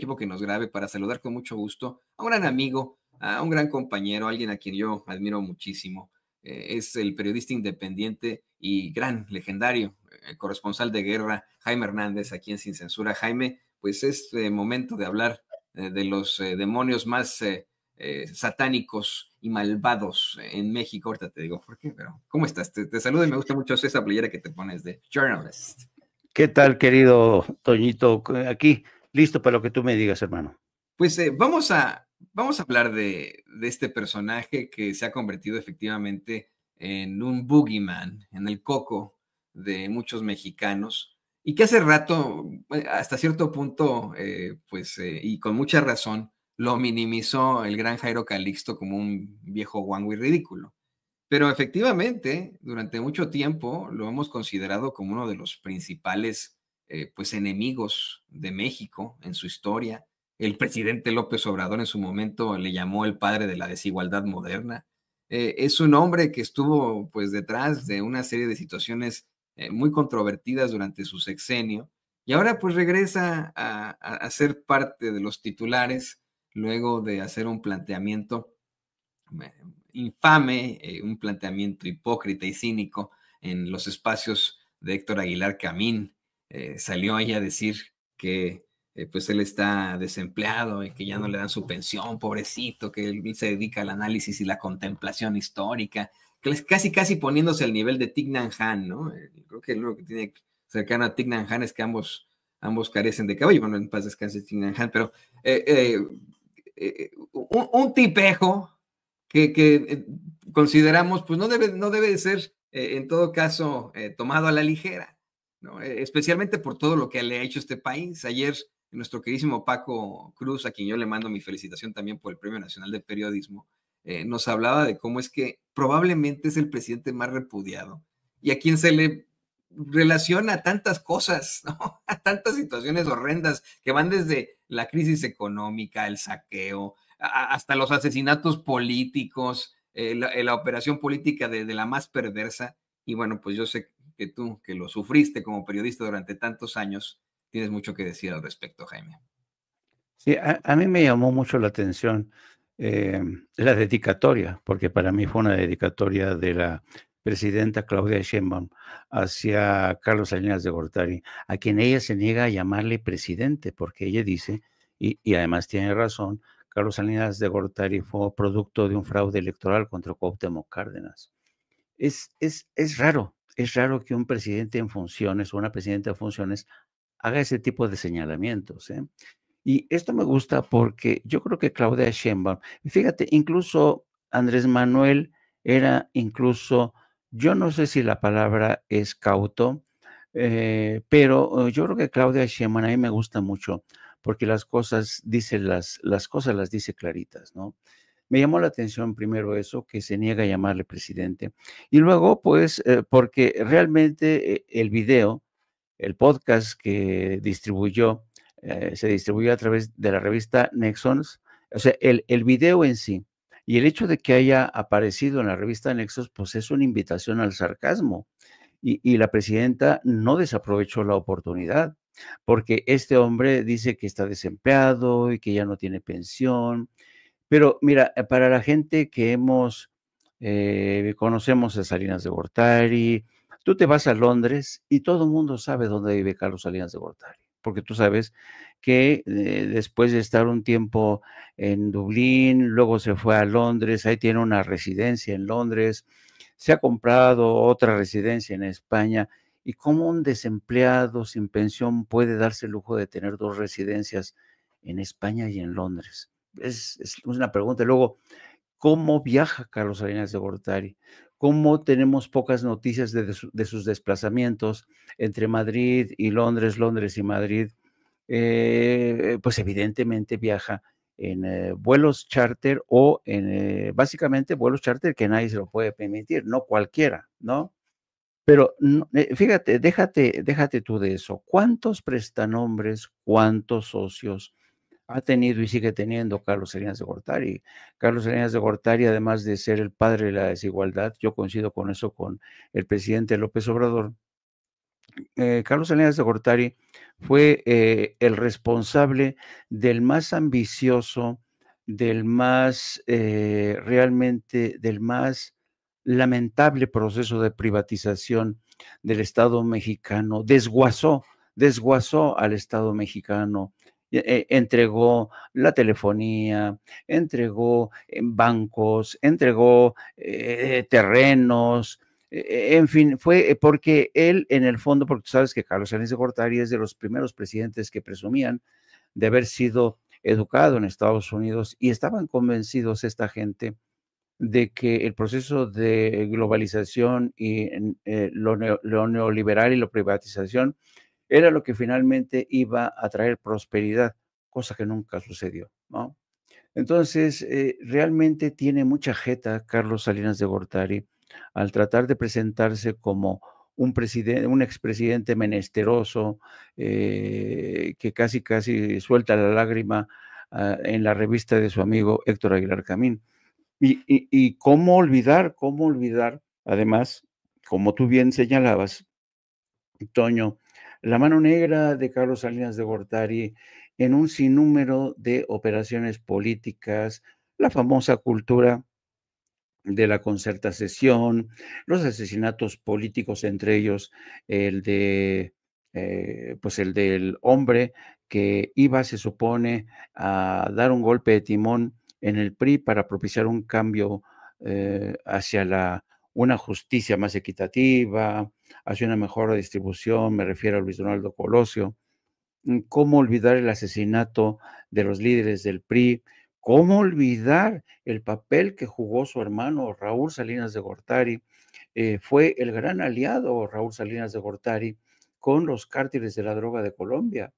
equipo que nos grabe para saludar con mucho gusto a un gran amigo, a un gran compañero, alguien a quien yo admiro muchísimo. Es el periodista independiente y gran, legendario corresponsal de guerra, Jaime Hernández, aquí en Sin Censura. Jaime, pues es momento de hablar de los demonios más satánicos y malvados en México. Ahorita te digo por qué, pero ¿cómo estás? Te saludo y me gusta mucho esa playera que te pones de journalist. ¿Qué tal, querido Toñito? Aquí, listo para lo que tú me digas, hermano. Pues vamos a hablar de este personaje que se ha convertido efectivamente en un boogeyman, en el coco de muchos mexicanos, y que hace rato, hasta cierto punto, y con mucha razón, lo minimizó el gran Jairo Calixto como un viejo guango y ridículo. Pero efectivamente, durante mucho tiempo lo hemos considerado como uno de los principales enemigos de México en su historia. El presidente López Obrador en su momento le llamó el padre de la desigualdad moderna. Es un hombre que estuvo pues detrás de una serie de situaciones muy controvertidas durante su sexenio y ahora pues regresa a ser parte de los titulares luego de hacer un planteamiento infame, un planteamiento hipócrita y cínico en los espacios de Héctor Aguilar Camín. Salió ahí a decir que pues él está desempleado y que ya no le dan su pensión, pobrecito, que él se dedica al análisis y la contemplación histórica, que es casi poniéndose al nivel de Thich Nhat Hanh, ¿no? Creo que lo que tiene cercano a Thich Nhat Hanh es que ambos carecen de caballo. Bueno, en paz descanse Thich Nhat Hanh, pero un tipejo que consideramos, pues no debe de ser, en todo caso, tomado a la ligera, ¿no? Especialmente por todo lo que le ha hecho este país. Ayer, nuestro queridísimo Paco Cruz, a quien yo le mando mi felicitación también por el Premio Nacional de Periodismo, nos hablaba de cómo es que probablemente es el presidente más repudiado y a quien se le relaciona a tantas cosas, ¿no? A tantas situaciones horrendas que van desde la crisis económica, el saqueo, hasta los asesinatos políticos, la operación política de la más perversa. Y bueno, pues yo sé que tú, que lo sufriste como periodista durante tantos años, tienes mucho que decir al respecto, Jaime. Sí, a mí me llamó mucho la atención la dedicatoria, porque para mí fue una dedicatoria de la presidenta Claudia Sheinbaum hacia Carlos Salinas de Gortari, a quien ella se niega a llamarle presidente, porque ella dice, y además tiene razón, Carlos Salinas de Gortari fue producto de un fraude electoral contra Cuauhtémoc Cárdenas. Es raro que un presidente en funciones o una presidenta en funciones haga ese tipo de señalamientos, ¿eh? Y esto me gusta porque yo creo que Claudia Sheinbaum, fíjate, incluso Andrés Manuel era incluso, yo no sé si la palabra es cauto, pero yo creo que Claudia Sheinbaum a mí me gusta mucho porque las cosas dice las cosas las dice claritas, ¿no? Me llamó la atención primero eso, que se niega a llamarle presidente. Y luego, pues, porque realmente el video, el podcast que distribuyó, se distribuyó a través de la revista Nexons, o sea, el video en sí, y el hecho de que haya aparecido en la revista Nexos, pues es una invitación al sarcasmo. Y la presidenta no desaprovechó la oportunidad, porque este hombre dice que está desempleado y que ya no tiene pensión, pero mira, para la gente que conocemos a Salinas de Gortari, tú te vas a Londres y todo el mundo sabe dónde vive Carlos Salinas de Gortari, porque tú sabes que después de estar un tiempo en Dublín, luego se fue a Londres, ahí tiene una residencia en Londres, se ha comprado otra residencia en España. ¿Y cómo un desempleado sin pensión puede darse el lujo de tener dos residencias en España y en Londres? Es una pregunta. Luego, ¿cómo viaja Carlos Salinas de Gortari? ¿Cómo tenemos pocas noticias de sus desplazamientos entre Madrid y Londres, Londres y Madrid? Pues evidentemente viaja en vuelos charter o en básicamente vuelos charter que nadie se lo puede permitir, no cualquiera, ¿no? Pero fíjate, déjate tú de eso. ¿Cuántos prestanombres, cuántos socios ha tenido y sigue teniendo Carlos Salinas de Gortari? Carlos Salinas de Gortari, además de ser el padre de la desigualdad, yo coincido con eso con el presidente López Obrador, Carlos Salinas de Gortari fue el responsable del más ambicioso, del más realmente, del más lamentable proceso de privatización del Estado mexicano. Desguazó al Estado mexicano, entregó la telefonía, entregó bancos, entregó terrenos, en fin, fue porque él, en el fondo, porque tú sabes que Carlos Salinas de Gortari es de los primeros presidentes que presumían de haber sido educado en Estados Unidos y estaban convencidos esta gente de que el proceso de globalización y lo neoliberal y la privatización era lo que finalmente iba a traer prosperidad, cosa que nunca sucedió, ¿no? Entonces, realmente tiene mucha jeta Carlos Salinas de Gortari al tratar de presentarse como un expresidente menesteroso, que casi, casi suelta la lágrima en la revista de su amigo Héctor Aguilar Camín. Y cómo olvidar, además, como tú bien señalabas, Toño, la mano negra de Carlos Salinas de Gortari en un sinnúmero de operaciones políticas, la famosa cultura de la concertación, los asesinatos políticos, entre ellos el de, pues el del hombre que iba, se supone, a dar un golpe de timón en el PRI para propiciar un cambio hacia una justicia más equitativa, hacia una mejor distribución, me refiero a Luis Donaldo Colosio. ¿Cómo olvidar el asesinato de los líderes del PRI? ¿Cómo olvidar el papel que jugó su hermano Raúl Salinas de Gortari? Fue el gran aliado Raúl Salinas de Gortari con los cárteles de la droga de Colombia.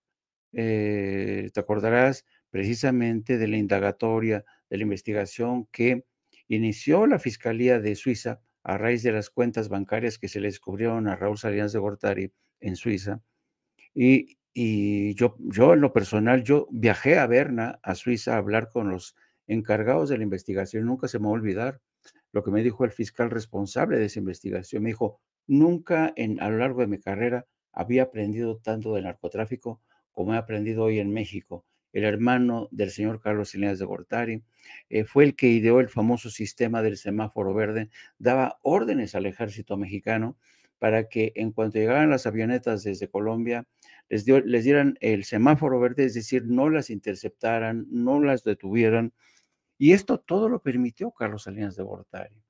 Te acordarás precisamente de la indagatoria, de la investigación que inició la Fiscalía de Suiza a raíz de las cuentas bancarias que se le descubrieron a Raúl Salinas de Gortari en Suiza. Y yo en lo personal, yo viajé a Berna, a Suiza, a hablar con los encargados de la investigación. Nunca se me va a olvidar lo que me dijo el fiscal responsable de esa investigación. Me dijo, nunca a lo largo de mi carrera había aprendido tanto del narcotráfico como he aprendido hoy en México. El hermano del señor Carlos Salinas de Gortari fue el que ideó el famoso sistema del semáforo verde, daba órdenes al ejército mexicano para que en cuanto llegaran las avionetas desde Colombia, les dieran el semáforo verde, es decir, no las interceptaran, no las detuvieran. Y esto todo lo permitió Carlos Salinas de Gortari.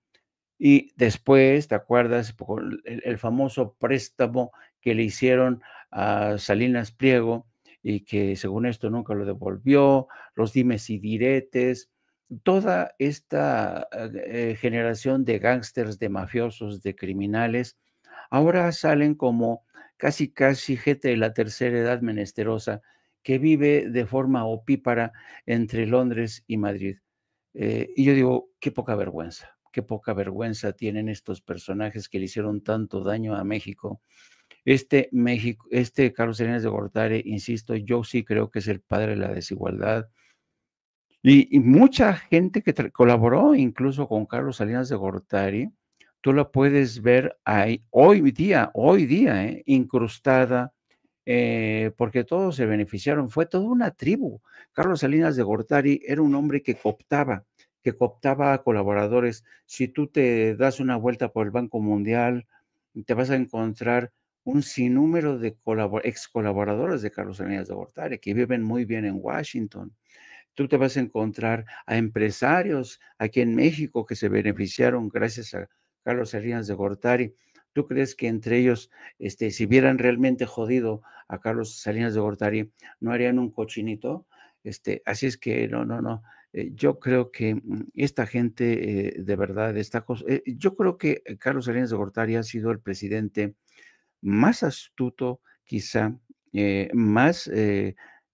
Y después, ¿te acuerdas? Por el famoso préstamo que le hicieron a Salinas Pliego y que según esto nunca lo devolvió, los dimes y diretes, toda esta generación de gángsters, de mafiosos, de criminales, ahora salen como casi, casi gente de la tercera edad menesterosa que vive de forma opípara entre Londres y Madrid. Y yo digo, qué poca vergüenza tienen estos personajes que le hicieron tanto daño a México. Este Carlos Salinas de Gortari, insisto, yo sí creo que es el padre de la desigualdad. Y mucha gente que colaboró incluso con Carlos Salinas de Gortari, tú la puedes ver ahí hoy día, incrustada, porque todos se beneficiaron, fue toda una tribu. Carlos Salinas de Gortari era un hombre que cooptaba a colaboradores. Si tú te das una vuelta por el Banco Mundial, te vas a encontrar un sinnúmero de ex colaboradores de Carlos Salinas de Gortari que viven muy bien en Washington. Tú te vas a encontrar a empresarios aquí en México que se beneficiaron gracias a Carlos Salinas de Gortari. ¿Tú crees que entre ellos, si vieran realmente jodido a Carlos Salinas de Gortari, no harían un cochinito? Así es que no. Yo creo que esta gente de verdad yo creo que Carlos Salinas de Gortari ha sido el presidente más astuto, quizá, más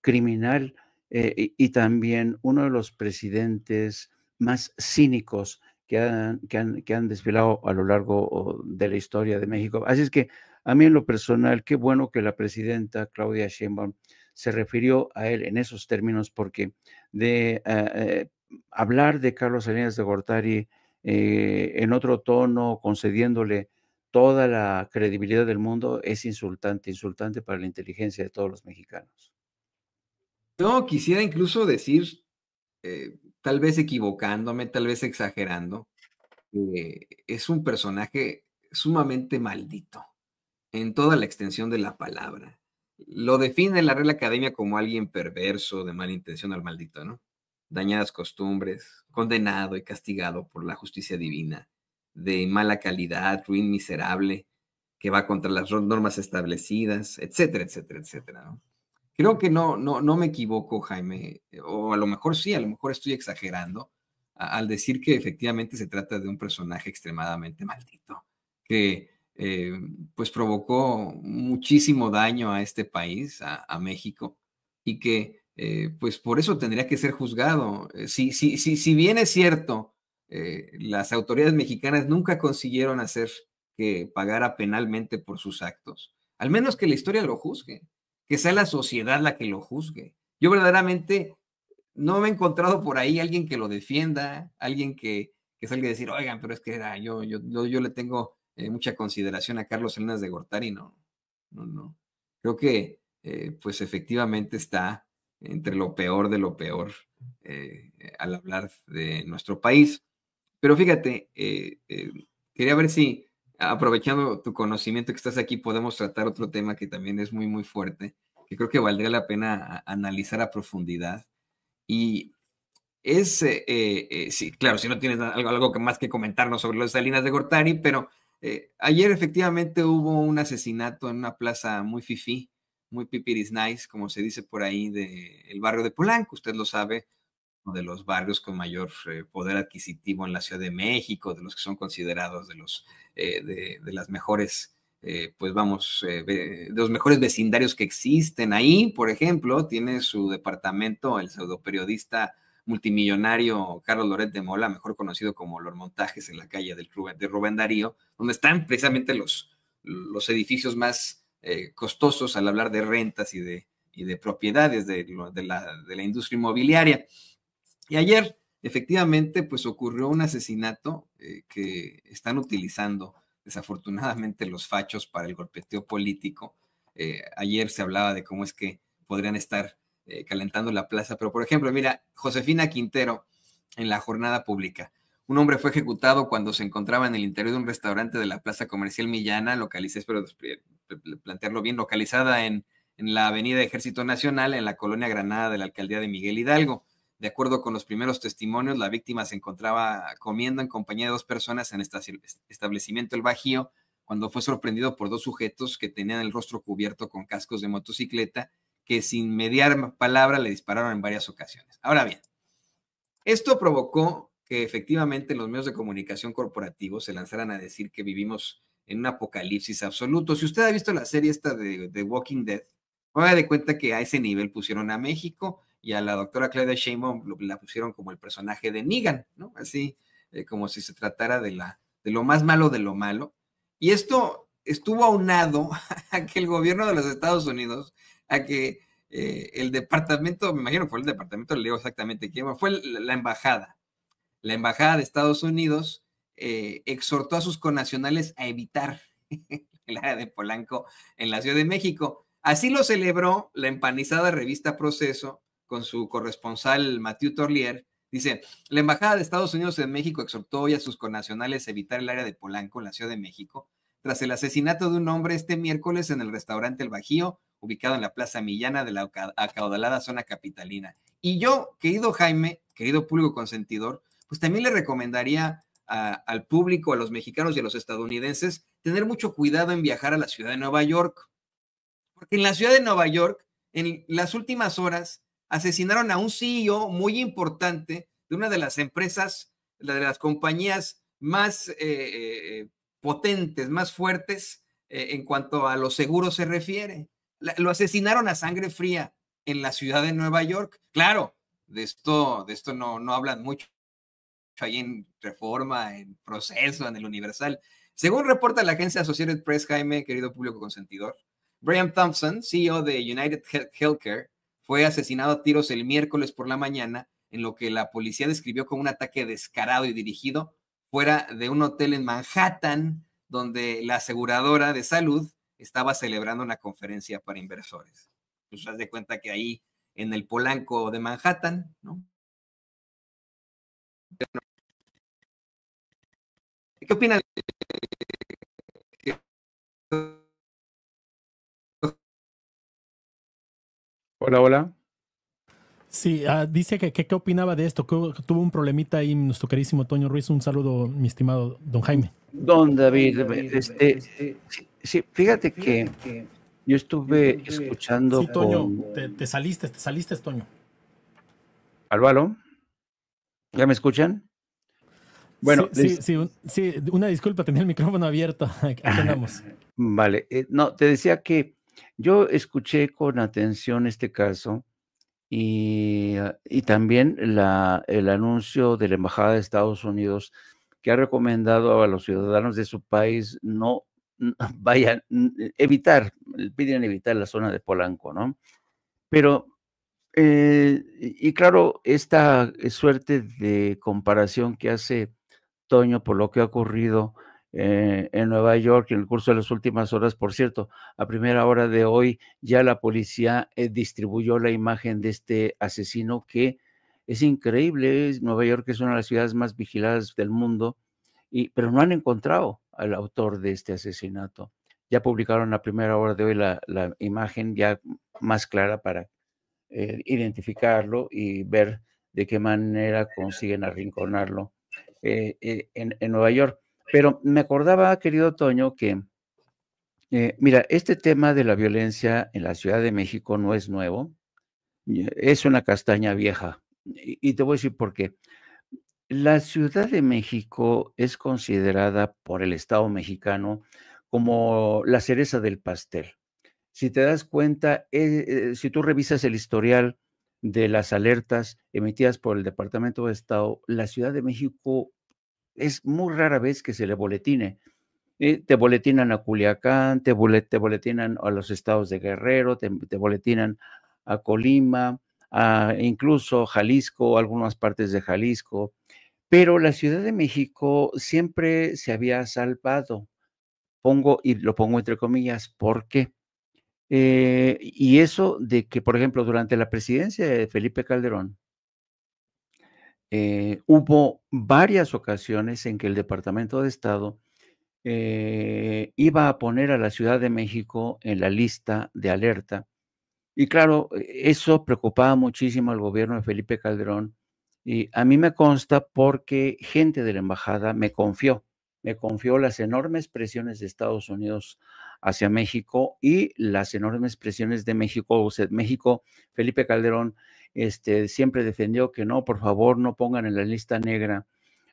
criminal, y también uno de los presidentes más cínicos que han desfilado a lo largo de la historia de México. Así es que a mí en lo personal, qué bueno que la presidenta Claudia Sheinbaum se refirió a él en esos términos, porque de hablar de Carlos Salinas de Gortari en otro tono, concediéndole toda la credibilidad del mundo, es insultante, insultante para la inteligencia de todos los mexicanos. Yo quisiera incluso decir, tal vez equivocándome, tal vez exagerando, es un personaje sumamente maldito, en toda la extensión de la palabra. Lo define la Real Academia como alguien perverso, de mala intención al maldito, ¿no? Dañadas costumbres, condenado y castigado por la justicia divina, de mala calidad, ruin, miserable, que va contra las normas establecidas, etcétera, etcétera, etcétera, ¿no? Creo que no me equivoco, Jaime, o a lo mejor sí, a lo mejor estoy exagerando al decir que efectivamente se trata de un personaje extremadamente maldito, que pues provocó muchísimo daño a este país, a México, y que pues por eso tendría que ser juzgado. Si bien es cierto, las autoridades mexicanas nunca consiguieron hacer que pagara penalmente por sus actos, al menos que la historia lo juzgue, que sea la sociedad la que lo juzgue. Yo verdaderamente no me he encontrado por ahí alguien que lo defienda, alguien que salga a decir, oigan, pero es que era, yo le tengo mucha consideración a Carlos Salinas de Gortari, no. Creo que pues efectivamente está entre lo peor de lo peor al hablar de nuestro país. Pero fíjate, quería ver si, aprovechando tu conocimiento que estás aquí, podemos tratar otro tema que también es muy, muy fuerte, que creo que valdría la pena analizar a profundidad. Y es, sí, claro, si no tienes algo más que comentarnos sobre las Salinas de Gortari, pero ayer efectivamente hubo un asesinato en una plaza muy fifí, muy pipiris nice, como se dice por ahí, del barrio de Polanco, usted lo sabe, uno de los barrios con mayor poder adquisitivo en la Ciudad de México, de los que son considerados de las mejores, pues vamos, de los mejores vecindarios que existen. Ahí, por ejemplo, tiene su departamento el pseudoperiodista multimillonario Carlos Loret de Mola, mejor conocido como Los Montajes en la calle de Rubén Darío, donde están precisamente los edificios más costosos al hablar de rentas y de propiedades de la industria inmobiliaria. Y ayer, efectivamente, pues ocurrió un asesinato que están utilizando desafortunadamente los fachos para el golpeteo político. Ayer se hablaba de cómo es que podrían estar calentando la plaza, pero por ejemplo, mira, Josefina Quintero en la jornada pública. Un hombre fue ejecutado cuando se encontraba en el interior de un restaurante de la Plaza Comercial Millana, localizada, espero plantearlo bien, localizada en la Avenida Ejército Nacional, en la colonia Granada de la alcaldía de Miguel Hidalgo. De acuerdo con los primeros testimonios, la víctima se encontraba comiendo en compañía de dos personas en este establecimiento El Bajío cuando fue sorprendido por dos sujetos que tenían el rostro cubierto con cascos de motocicleta que sin mediar palabra le dispararon en varias ocasiones. Ahora bien, esto provocó que efectivamente los medios de comunicación corporativos se lanzaran a decir que vivimos en un apocalipsis absoluto. Si usted ha visto la serie esta de Walking Dead, haga de cuenta que a ese nivel pusieron a México y a la doctora Claudia Sheinbaum la pusieron como el personaje de Negan, ¿no? Así como si se tratara de lo más malo de lo malo. Y esto estuvo aunado a que el gobierno de los Estados Unidos, a que el departamento, me imagino que fue el departamento, le digo exactamente quién, fue la embajada. La embajada de Estados Unidos exhortó a sus connacionales a evitar el área de Polanco en la Ciudad de México. Así lo celebró la empanizada revista Proceso con su corresponsal Mathieu Torlier. Dice, la embajada de Estados Unidos en México exhortó hoy a sus connacionales a evitar el área de Polanco en la Ciudad de México tras el asesinato de un hombre este miércoles en el restaurante El Bajío, ubicado en la Plaza Millana de la acaudalada zona capitalina. Y yo, querido Jaime, querido público consentidor, pues también le recomendaría al público, a los mexicanos y a los estadounidenses, tener mucho cuidado en viajar a la ciudad de Nueva York. Porque en la ciudad de Nueva York, en las últimas horas, asesinaron a un CEO muy importante de una de las empresas, de las compañías más potentes, más fuertes en cuanto a los seguros se refiere. Lo asesinaron a sangre fría en la ciudad de Nueva York. Claro, de esto no hablan mucho ahí en Reforma, en Proceso, en el Universal. Según reporta la agencia Associated Press, Jaime, querido público consentidor, Brian Thompson, CEO de United Healthcare, fue asesinado a tiros el miércoles por la mañana en lo que la policía describió como un ataque descarado y dirigido fuera de un hotel en Manhattan, donde la aseguradora de salud estaba celebrando una conferencia para inversores. Pues haz de cuenta que ahí en el Polanco de Manhattan, ¿no? ¿Qué opinas? Hola, hola. Sí, dice que qué opinaba de esto, que tuvo un problemita ahí nuestro queridísimo Toño Ruiz. Un saludo, mi estimado don Jaime. Don David, sí, fíjate que yo estuve escuchando Sí, Toño, con... te saliste, Toño. ¿Aló? ¿Ya me escuchan? Bueno, Sí, una disculpa, tenía el micrófono abierto. Aquí andamos. Vale, no, te decía que yo escuché con atención este caso y también el anuncio de la Embajada de Estados Unidos que ha recomendado a los ciudadanos de su país no vayan, piden evitar la zona de Polanco, ¿no? Pero, y claro, esta suerte de comparación que hace Toño por lo que ha ocurrido en Nueva York en el curso de las últimas horas. Por cierto, a primera hora de hoy ya la policía distribuyó la imagen de este asesino que es increíble. Nueva York es una de las ciudades más vigiladas del mundo, pero no han encontrado al autor de este asesinato. Ya publicaron a primera hora de hoy la imagen ya más clara para identificarlo y ver de qué manera consiguen arrinconarlo en Nueva York. Pero me acordaba, querido Toño, que, mira, este tema de la violencia en la Ciudad de México no es nuevo, es una castaña vieja. Y te voy a decir por qué. La Ciudad de México es considerada por el Estado mexicano como la cereza del pastel. Si te das cuenta, si tú revisas el historial de las alertas emitidas por el Departamento de Estado, la Ciudad de México es muy rara vez que se le boletine. Te boletinan a Culiacán, te boletinan a los estados de Guerrero, te boletinan a Colima, a incluso Jalisco, algunas partes de Jalisco, pero la Ciudad de México siempre se había salvado. Lo pongo entre comillas, ¿por qué? Y eso de que, por ejemplo, durante la presidencia de Felipe Calderón, hubo varias ocasiones en que el Departamento de Estado iba a poner a la Ciudad de México en la lista de alerta. Y claro, eso preocupaba muchísimo al gobierno de Felipe Calderón. Y a mí me consta porque gente de la embajada me confió las enormes presiones de Estados Unidos hacia México y las enormes presiones de México. O sea, México, Felipe Calderón, siempre defendió que no, por favor, no pongan en la lista negra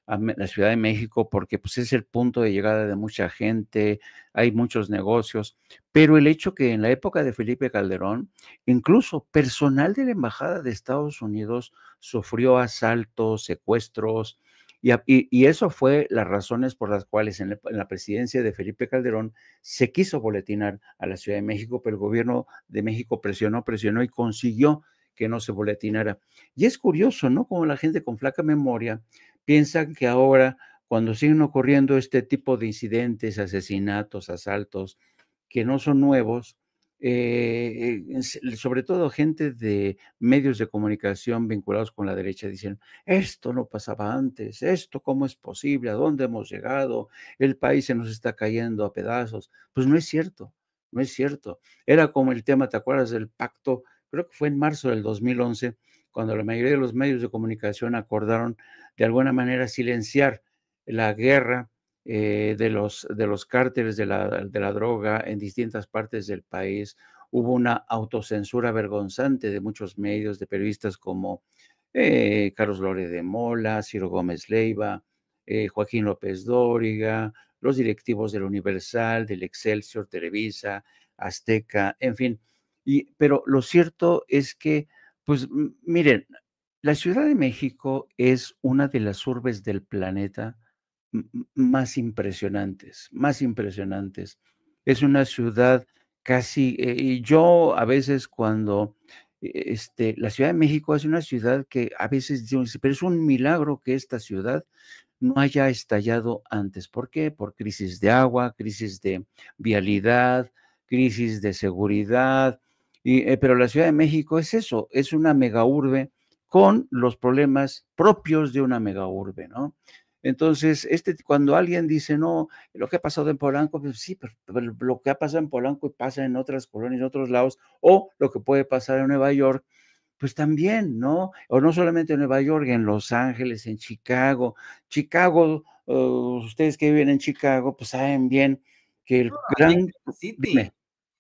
a la Ciudad de México porque pues es el punto de llegada de mucha gente, hay muchos negocios, pero el hecho que en la época de Felipe Calderón, incluso personal de la Embajada de Estados Unidos sufrió asaltos, secuestros, y eso fue las razones por las cuales en la presidencia de Felipe Calderón se quiso boletinar a la Ciudad de México, pero el gobierno de México presionó y consiguió que no se boletinara. Y es curioso, ¿no? Como la gente con flaca memoria piensan que ahora, cuando siguen ocurriendo este tipo de incidentes, asesinatos, asaltos, que no son nuevos, sobre todo gente de medios de comunicación vinculados con la derecha, dicen, esto no pasaba antes, esto cómo es posible, a dónde hemos llegado, el país se nos está cayendo a pedazos. Pues no es cierto, no es cierto. Era como el tema, ¿te acuerdas del pacto? Creo que fue en marzo del 2011, cuando la mayoría de los medios de comunicación acordaron de alguna manera silenciar la guerra de los cárteles de la droga en distintas partes del país. Hubo una autocensura vergonzante de muchos medios, de periodistas como Carlos Lore de Mola, Ciro Gómez Leiva, Joaquín López Dóriga, los directivos del Universal, del Excelsior, Televisa, Azteca, en fin. Pero lo cierto es que, pues miren, la Ciudad de México es una de las urbes del planeta más impresionantes, más impresionantes. Es una ciudad casi, y yo a veces cuando, la Ciudad de México es una ciudad que a veces digo, pero es un milagro que esta ciudad no haya estallado antes. ¿Por qué? Por crisis de agua, crisis de vialidad, crisis de seguridad. Pero la Ciudad de México es eso, es una megaurbe con los problemas propios de una megaurbe, ¿no? Entonces, cuando alguien dice, no, lo que ha pasado en Polanco, pues sí, pero lo que ha pasado en Polanco pasa en otras colonias, en otros lados, o lo que puede pasar en Nueva York, pues también, ¿no? O no solamente en Nueva York, en Los Ángeles, en Chicago. Chicago, ustedes que viven en Chicago, pues saben bien que el Aquí en gran... Kansas Dime. City.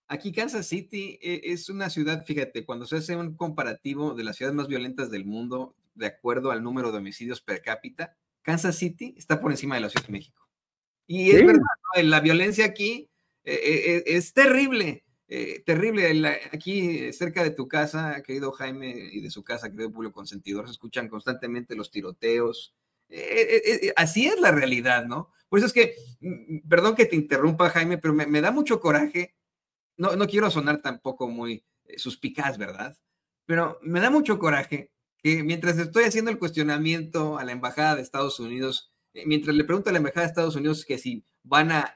Aquí Kansas City es una ciudad, fíjate, cuando se hace un comparativo de las ciudades más violentas del mundo, de acuerdo al número de homicidios per cápita, Kansas City está por encima de la Ciudad de México. Y es verdad, Sí, ¿no? La violencia aquí es terrible, terrible. Aquí cerca de tu casa, querido Jaime, y de su casa, querido Julio Consentidor, se escuchan constantemente los tiroteos. Así es la realidad, ¿no? Por eso es que, perdón que te interrumpa, Jaime, pero me da mucho coraje. No quiero sonar tampoco muy suspicaz, ¿verdad? Pero me da mucho coraje que mientras estoy haciendo el cuestionamiento a la Embajada de Estados Unidos, mientras le pregunto a la Embajada de Estados Unidos que si van a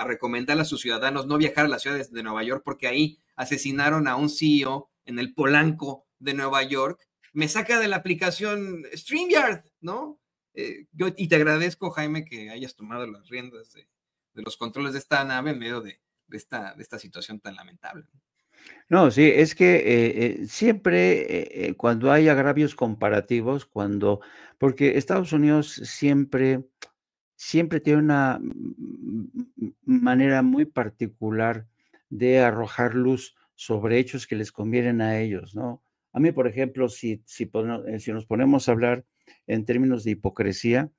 recomendar a sus ciudadanos no viajar a las ciudades de Nueva York porque ahí asesinaron a un CEO en el Polanco de Nueva York, me saca de la aplicación StreamYard, ¿no? Y te agradezco, Jaime, que hayas tomado las riendas de los controles de esta nave en medio de esta situación tan lamentable. no, sí, es que siempre cuando hay agravios comparativos, porque Estados Unidos siempre tiene una manera muy particular de arrojar luz sobre hechos que les convienen a ellos, ¿no? A mí, por ejemplo, si nos ponemos a hablar en términos de hipocresía,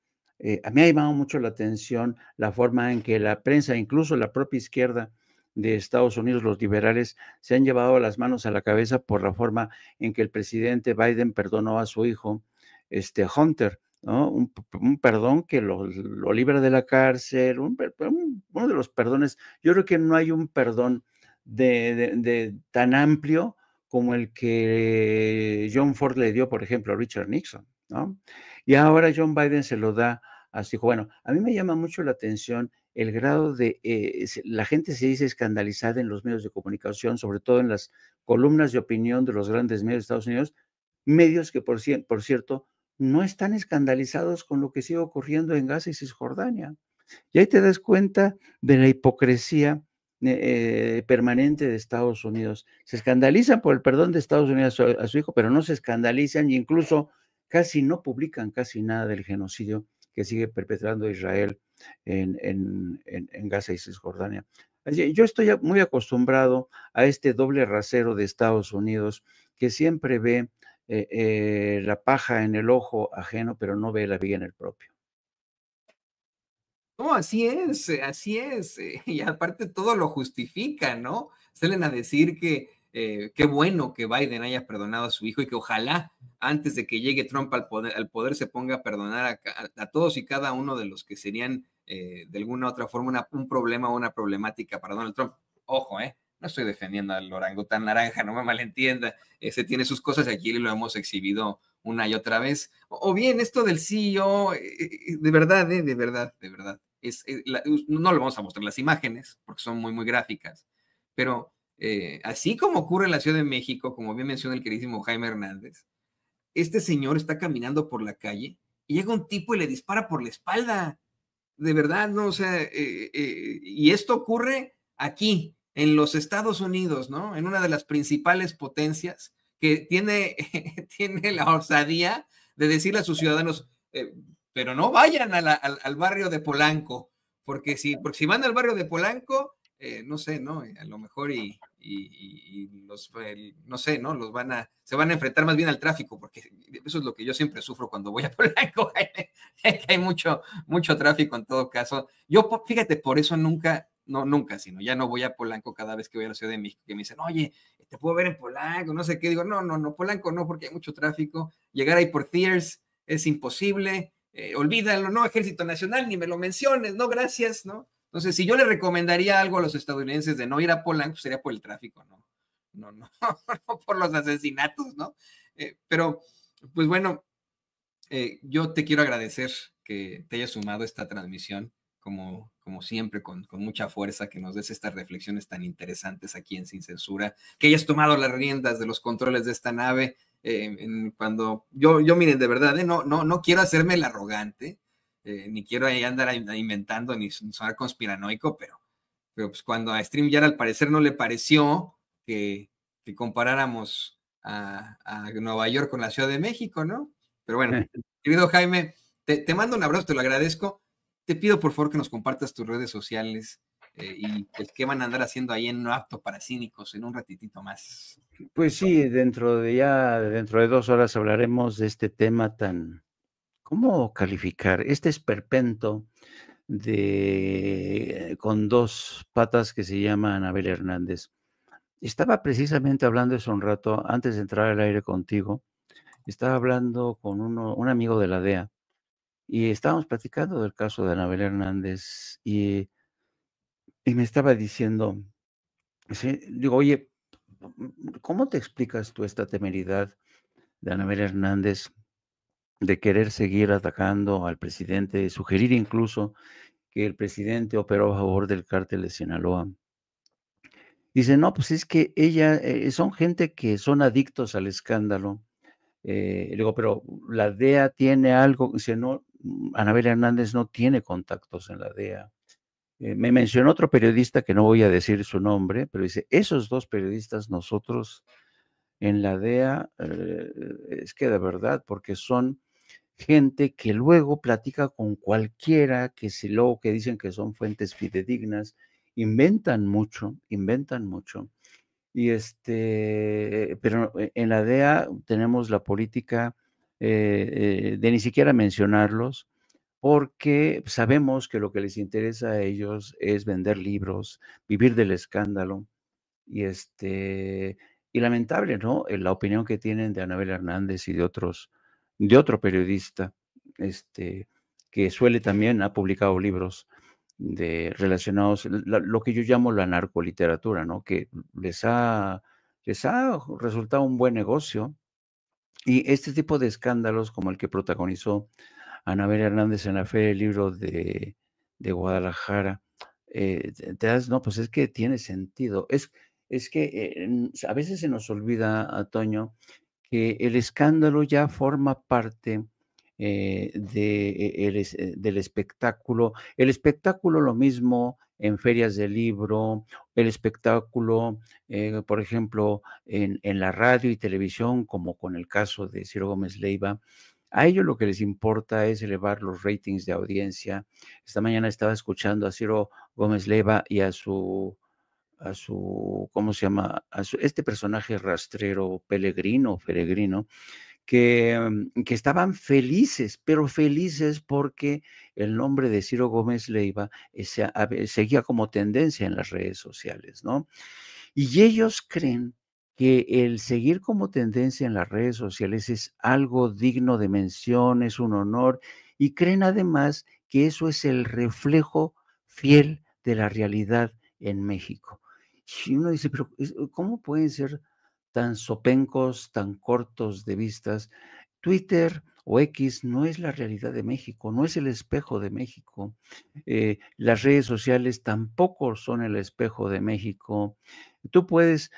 a mí me ha llamado mucho la atención la forma en que la prensa, incluso la propia izquierda de Estados Unidos, los liberales, se han llevado las manos a la cabeza por la forma en que el presidente Biden perdonó a su hijo, Hunter, ¿no? Un perdón que lo libra de la cárcel, uno de los perdones. Yo creo que no hay un perdón tan amplio como el que John Ford le dio, por ejemplo, a Richard Nixon, ¿no? Y ahora John Biden se lo da a su hijo. Bueno, a mí me llama mucho la atención el grado la gente se dice escandalizada en los medios de comunicación, sobre todo en las columnas de opinión de los grandes medios de Estados Unidos, medios que, por cierto, no están escandalizados con lo que sigue ocurriendo en Gaza y Cisjordania. Y ahí te das cuenta de la hipocresía permanente de Estados Unidos. Se escandalizan por el perdón de Estados Unidos a su hijo, pero no se escandalizan e incluso casi no publican casi nada del genocidio que sigue perpetrando Israel en Gaza y Cisjordania. Yo estoy muy acostumbrado a este doble rasero de Estados Unidos que siempre ve la paja en el ojo ajeno, pero no ve la viga en el propio. No, así es, así es. Y aparte todo lo justifica, ¿no? Salen a decir que qué bueno que Biden haya perdonado a su hijo y que ojalá antes de que llegue Trump al poder se ponga a perdonar a todos y cada uno de los que serían de alguna u otra forma un problema o una problemática para Donald Trump. Ojo, no estoy defendiendo al orangután naranja, no me malentienda. Ese tiene sus cosas y aquí lo hemos exhibido una y otra vez. O bien esto del CEO, de verdad, de verdad, de verdad. No le vamos a mostrar las imágenes porque son muy, muy gráficas, pero así como ocurre en la Ciudad de México, como bien menciona el queridísimo Jaime Hernández, este señor está caminando por la calle y llega un tipo y le dispara por la espalda. De verdad, ¿no? O sea, y esto ocurre aquí, en los Estados Unidos, ¿no? En una de las principales potencias que tiene, tiene la osadía de decirle a sus ciudadanos, pero no vayan al barrio de Polanco, porque si van al barrio de Polanco, no sé, ¿no? A lo mejor no sé, ¿no? Se van a enfrentar más bien al tráfico, porque eso es lo que yo siempre sufro cuando voy a Polanco, que hay mucho tráfico en todo caso. Yo, fíjate, por eso nunca, sino ya no voy a Polanco cada vez que voy a la Ciudad de México, que me dicen, oye, te puedo ver en Polanco, no sé qué, digo, no, Polanco no, porque hay mucho tráfico, llegar ahí por Thiers es imposible, olvídalo, no, Ejército Nacional, ni me lo menciones, no, gracias, ¿no? Entonces, si yo le recomendaría algo a los estadounidenses de no ir a Polanco, pues sería por el tráfico, no por los asesinatos, ¿no? Pero, pues bueno, Yo te quiero agradecer que te hayas sumado a esta transmisión, como siempre, con mucha fuerza, que nos des estas reflexiones tan interesantes aquí en Sin Censura, que hayas tomado las riendas de los controles de esta nave. Cuando yo miren, de verdad, no quiero hacerme el arrogante, ni quiero ahí andar inventando, ni sonar conspiranoico, pero pues cuando a StreamYard al parecer no le pareció que comparáramos a Nueva York con la Ciudad de México, ¿no? Pero bueno, querido Jaime, te mando un abrazo, te lo agradezco. Te pido por favor que nos compartas tus redes sociales y pues, qué van a andar haciendo ahí en No Apto para Cínicos en un ratitito más. Pues sí, dentro de 2 horas hablaremos de este tema tan, ¿cómo calificar? Este esperpento con 2 patas que se llama Anabel Hernández. Estaba precisamente hablando eso un rato antes de entrar al aire contigo. Estaba hablando con un amigo de la DEA y estábamos platicando del caso de Anabel Hernández y me estaba diciendo, sí, digo, oye, ¿cómo te explicas tú esta temeridad de Anabel Hernández de querer seguir atacando al presidente, sugerir incluso que el presidente operó a favor del cártel de Sinaloa? Dice, no, pues es que son gente que son adictos al escándalo. Le digo, pero la DEA tiene algo. Dice, no, Anabel Hernández no tiene contactos en la DEA. Me mencionó otro periodista que no voy a decir su nombre, pero dice, esos 2 periodistas nosotros en la DEA, es que de verdad, porque son gente que luego platica con cualquiera, que dicen que son fuentes fidedignas, inventan mucho. Y pero en la DEA tenemos la política de ni siquiera mencionarlos, porque sabemos que lo que les interesa a ellos es vender libros, vivir del escándalo. Y y lamentable, ¿no? La opinión que tienen de Anabel Hernández y de otro periodista, que ha publicado libros relacionados, lo que yo llamo la narcoliteratura, ¿no? Que les ha resultado un buen negocio. Y este tipo de escándalos, como el que protagonizó Anabel Hernández en la Feria del Libro de Guadalajara, te das, no, pues es que tiene sentido. Es que a veces se nos olvida, Toño, que el escándalo ya forma parte del espectáculo. El espectáculo lo mismo en ferias de libro, el espectáculo, por ejemplo, en la radio y televisión, como con el caso de Ciro Gómez Leiva. A ellos lo que les importa es elevar los ratings de audiencia. Esta mañana estaba escuchando a Ciro Gómez Leiva y ¿cómo se llama? Este personaje rastrero, peregrino, que estaban felices, pero felices porque el nombre de Ciro Gómez Leiva seguía como tendencia en las redes sociales, ¿no? Y ellos creen que el seguir como tendencia en las redes sociales es algo digno de mención, es un honor, y creen además que eso es el reflejo fiel de la realidad en México. Y uno dice, pero ¿cómo pueden ser tan sopencos, tan cortos de vistas? Twitter o X no es la realidad de México, no es el espejo de México. Las redes sociales tampoco son el espejo de México. Tú puedes,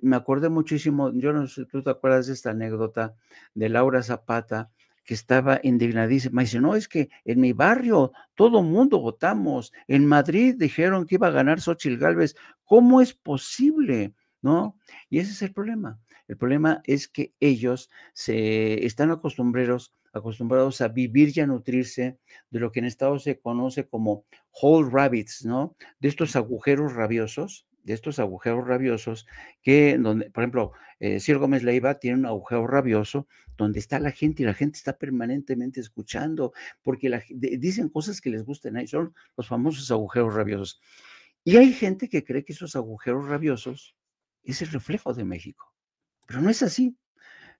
me acordé muchísimo, yo no sé, tú te acuerdas de esta anécdota de Laura Zapata, que estaba indignadísima. Dice, no, es que en mi barrio todo mundo votamos. En Madrid dijeron que iba a ganar Xóchitl Gálvez. ¿Cómo es posible? ¿No? Y ese es el problema. El problema es que ellos se están acostumbrados a vivir y a nutrirse de lo que en Estados se conoce como hole rabbits, ¿no? De estos agujeros rabiosos, donde, por ejemplo, Ciro Gómez Leiva tiene un agujero rabioso donde está la gente y la gente está permanentemente escuchando porque dicen cosas que les gustan a ellos, son los famosos agujeros rabiosos. Y hay gente que cree que esos agujeros rabiosos es el reflejo de México, pero no es así.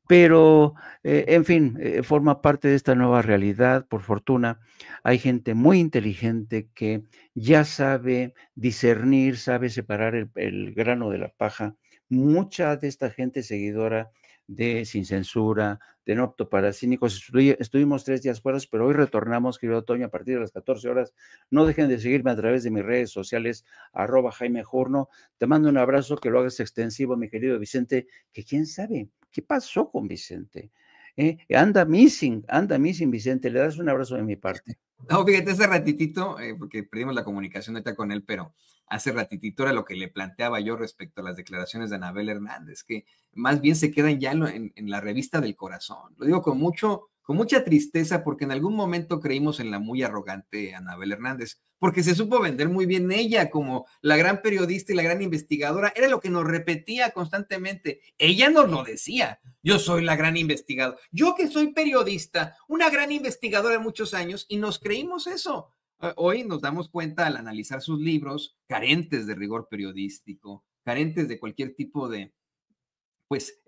Pero, en fin, forma parte de esta nueva realidad, por fortuna. Hay gente muy inteligente que ya sabe discernir, sabe separar el grano de la paja. Mucha de esta gente seguidora de Sin Censura, de No Apto para Cínicos. Estuvimos 3 días fuera, pero hoy retornamos, querido Toño, a partir de las 14 horas. No dejen de seguirme a través de mis redes sociales, @Jaime Jorno. Te mando un abrazo, que lo hagas extensivo, mi querido Vicente, que quién sabe qué pasó con Vicente. Anda missing, Vicente. Le das un abrazo de mi parte. No, fíjate, hace ratitito, porque perdimos la comunicación ahorita con él, pero hace ratitito era lo que le planteaba yo respecto a las declaraciones de Anabel Hernández, que más bien se quedan ya en la revista del corazón. Lo digo con mucha tristeza, porque en algún momento creímos en la muy arrogante Anabel Hernández, porque se supo vender muy bien ella como la gran periodista y la gran investigadora. Era lo que nos repetía constantemente. Ella nos lo decía. Yo soy la gran investigadora. Yo que soy periodista, una gran investigadora de muchos años, y nos creímos eso. Hoy nos damos cuenta al analizar sus libros, carentes de rigor periodístico, carentes de cualquier tipo de, pues,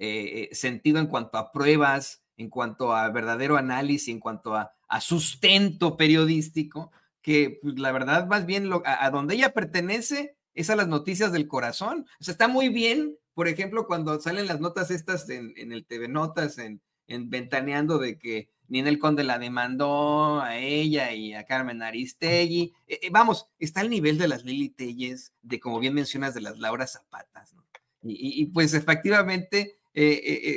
sentido en cuanto a pruebas, en cuanto a verdadero análisis, en cuanto a sustento periodístico, que pues, la verdad más bien a donde ella pertenece es a las noticias del corazón. O sea, está muy bien, por ejemplo, cuando salen las notas estas en el TV Notas, en Ventaneando, de que Ninel Conde la demandó a ella y a Carmen Aristegui. Vamos, está al nivel de las Lili Telles, de como bien mencionas, de las Laura Zapatas, ¿no? Y pues efectivamente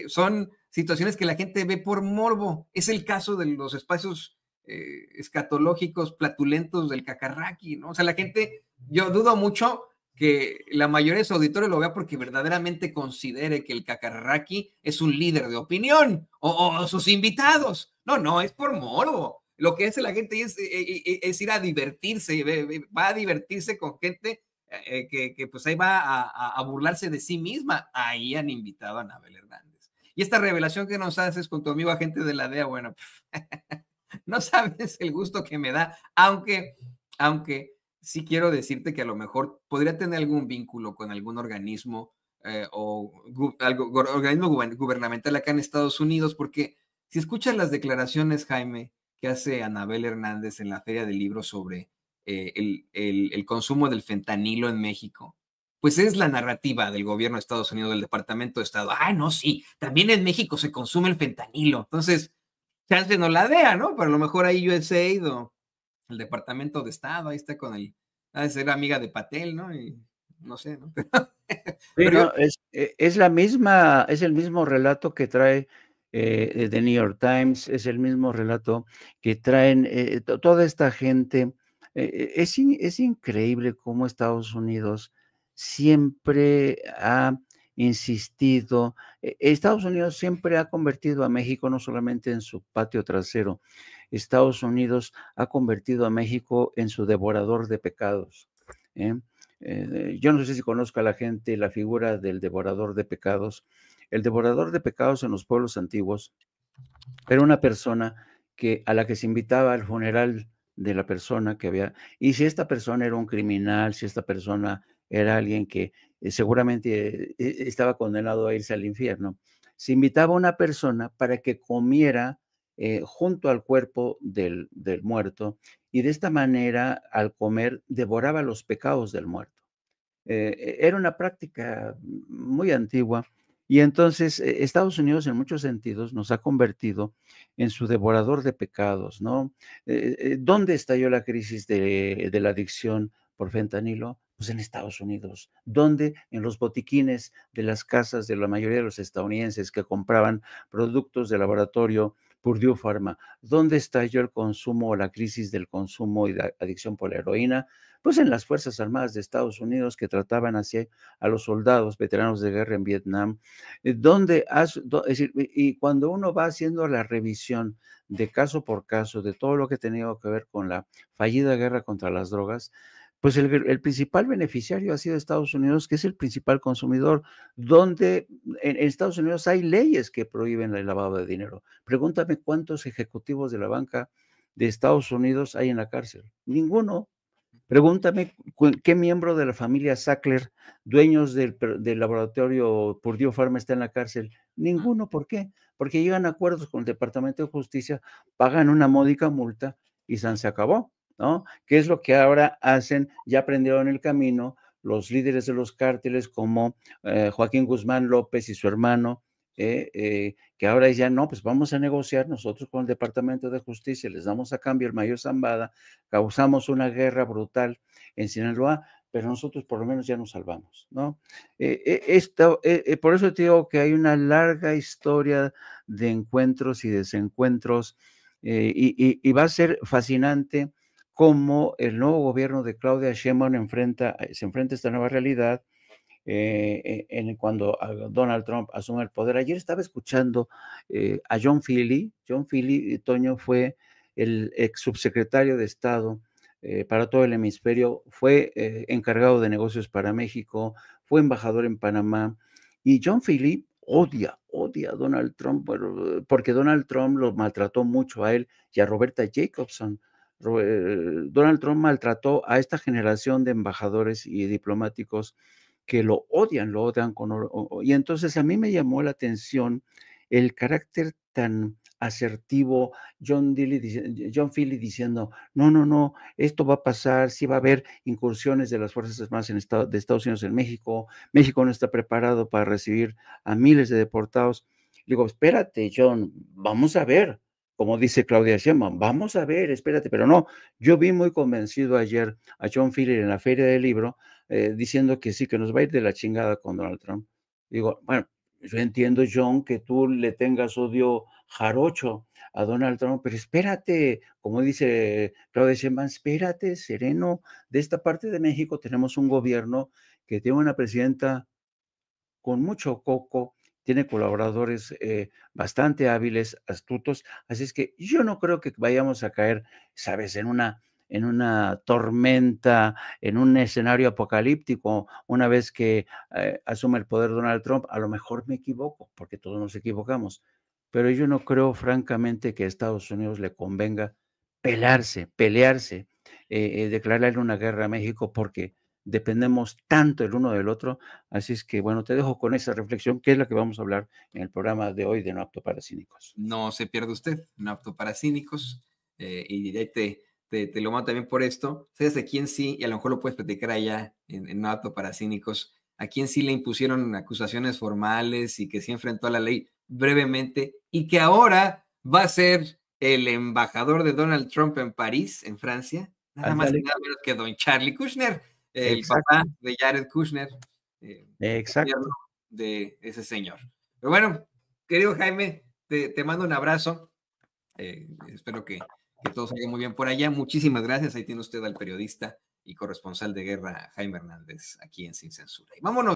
son situaciones que la gente ve por morbo. Es el caso de los espacios escatológicos platulentos del cacarraqui, ¿no? O sea, la gente, yo dudo mucho que la mayoría de su auditorio lo vea porque verdaderamente considere que el cacarraqui es un líder de opinión o sus invitados. No, es por morbo. Lo que hace la gente es ir a divertirse, va a divertirse con gente que pues ahí va a burlarse de sí misma. Ahí han invitado a Anabel Hernández. Y esta revelación que nos haces con tu amigo agente de la DEA, bueno, no sabes el gusto que me da, aunque sí quiero decirte que a lo mejor podría tener algún vínculo con algún organismo o organismo gubernamental acá en Estados Unidos, porque si escuchas las declaraciones, Jaime, que hace Anabel Hernández en la Feria del Libro sobre el consumo del fentanilo en México, pues es la narrativa del gobierno de Estados Unidos, del Departamento de Estado. Ah, no, sí, también en México se consume el fentanilo. Entonces, chance no la DEA, ¿no? Pero a lo mejor ahí USAID o el Departamento de Estado, ahí está con ha de ser amiga de Patel, ¿no? Y no sé, ¿no? Sí, no, es la misma, es el mismo relato que trae The New York Times, es el mismo relato que traen toda esta gente. Es increíble cómo Estados Unidos siempre ha insistido. Estados Unidos siempre ha convertido a México no solamente en su patio trasero, Estados Unidos ha convertido a México en su devorador de pecados. Yo no sé si conozco a la gente la figura del devorador de pecados. El devorador de pecados en los pueblos antiguos era una persona a la que se invitaba al funeral de la persona que había, y si esta persona era un criminal, si esta persona era alguien que seguramente estaba condenado a irse al infierno, se invitaba a una persona para que comiera junto al cuerpo del muerto, y de esta manera, al comer, devoraba los pecados del muerto. Era una práctica muy antigua, y entonces Estados Unidos en muchos sentidos nos ha convertido en su devorador de pecados, ¿no? ¿Dónde estalló la crisis de la adicción por fentanilo? Pues en Estados Unidos. ¿Dónde? En los botiquines de las casas de la mayoría de los estadounidenses que compraban productos de laboratorio Purdue Pharma. ¿Dónde estalló el consumo o la crisis del consumo y la adicción por la heroína? Pues en las Fuerzas Armadas de Estados Unidos, que trataban así a los soldados veteranos de guerra en Vietnam, es decir, y cuando uno va haciendo la revisión de caso por caso de todo lo que ha tenido que ver con la fallida guerra contra las drogas, pues el principal beneficiario ha sido Estados Unidos, que es el principal consumidor, donde en Estados Unidos hay leyes que prohíben el lavado de dinero. Pregúntame cuántos ejecutivos de la banca de Estados Unidos hay en la cárcel. Ninguno. Pregúntame qué miembro de la familia Sackler, dueños del laboratorio Purdue Pharma, está en la cárcel. Ninguno. ¿Por qué? Porque llegan a acuerdos con el Departamento de Justicia, pagan una módica multa y se acabó, ¿no? ¿Qué es lo que ahora hacen? Ya aprendieron el camino los líderes de los cárteles como Joaquín Guzmán López y su hermano, que ahora ya no, pues vamos a negociar nosotros con el Departamento de Justicia, les damos a cambio el mayor Zambada, causamos una guerra brutal en Sinaloa, pero nosotros por lo menos ya nos salvamos, ¿no? Por eso te digo que hay una larga historia de encuentros y desencuentros, y va a ser fascinante cómo el nuevo gobierno de Claudia Sheinbaum se enfrenta a esta nueva realidad, cuando Donald Trump asume el poder. Ayer estaba escuchando a John Feely. John Feely, Toño, fue el ex subsecretario de Estado para todo el hemisferio, fue encargado de negocios para México, fue embajador en Panamá, y John Feely odia a Donald Trump, porque Donald Trump lo maltrató mucho a él y a Roberta Jacobson. Donald Trump maltrató a esta generación de embajadores y diplomáticos que lo odian y entonces a mí me llamó la atención el carácter tan asertivo, John Feely diciendo, no, esto va a pasar, sí va a haber incursiones de las Fuerzas Armadas de Estados Unidos en México, México no está preparado para recibir a miles de deportados. Digo, espérate, John, vamos a ver, como dice Claudia Sheinbaum, vamos a ver, espérate, pero no, yo vi muy convencido ayer a John Feely en la Feria del Libro, diciendo que sí, que nos va a ir de la chingada con Donald Trump. Digo, bueno, yo entiendo, John, que tú le tengas odio jarocho a Donald Trump, pero espérate, como dice Claudia Sheinbaum, espérate, sereno. De esta parte de México tenemos un gobierno que tiene una presidenta con mucho coco, tiene colaboradores bastante hábiles, astutos, así es que yo no creo que vayamos a caer, sabes, en una tormenta, en un escenario apocalíptico, una vez que asume el poder Donald Trump. A lo mejor me equivoco, porque todos nos equivocamos, pero yo no creo francamente que a Estados Unidos le convenga pelearse, declararle una guerra a México, porque dependemos tanto el uno del otro. Así es que, bueno, te dejo con esa reflexión, que es la que vamos a hablar en el programa de hoy de No Apto para Cínicos. No se pierda usted, No Apto para Cínicos, y ahí te lo mando también por esto. ¿Sabes a quién sí? Y a lo mejor lo puedes platicar allá en No Apto para Cínicos. ¿A quién sí le impusieron acusaciones formales y que sí enfrentó a la ley brevemente y que ahora va a ser el embajador de Donald Trump en París, en Francia? Nada más y nada menos que don Charlie Kushner, el Exacto. papá de Jared Kushner, Exacto. de ese señor. Pero bueno, querido Jaime, te mando un abrazo. Espero que todo salga muy bien por allá. Muchísimas gracias. Ahí tiene usted al periodista y corresponsal de guerra Jaime Hernández aquí en Sin Censura. Y vámonos.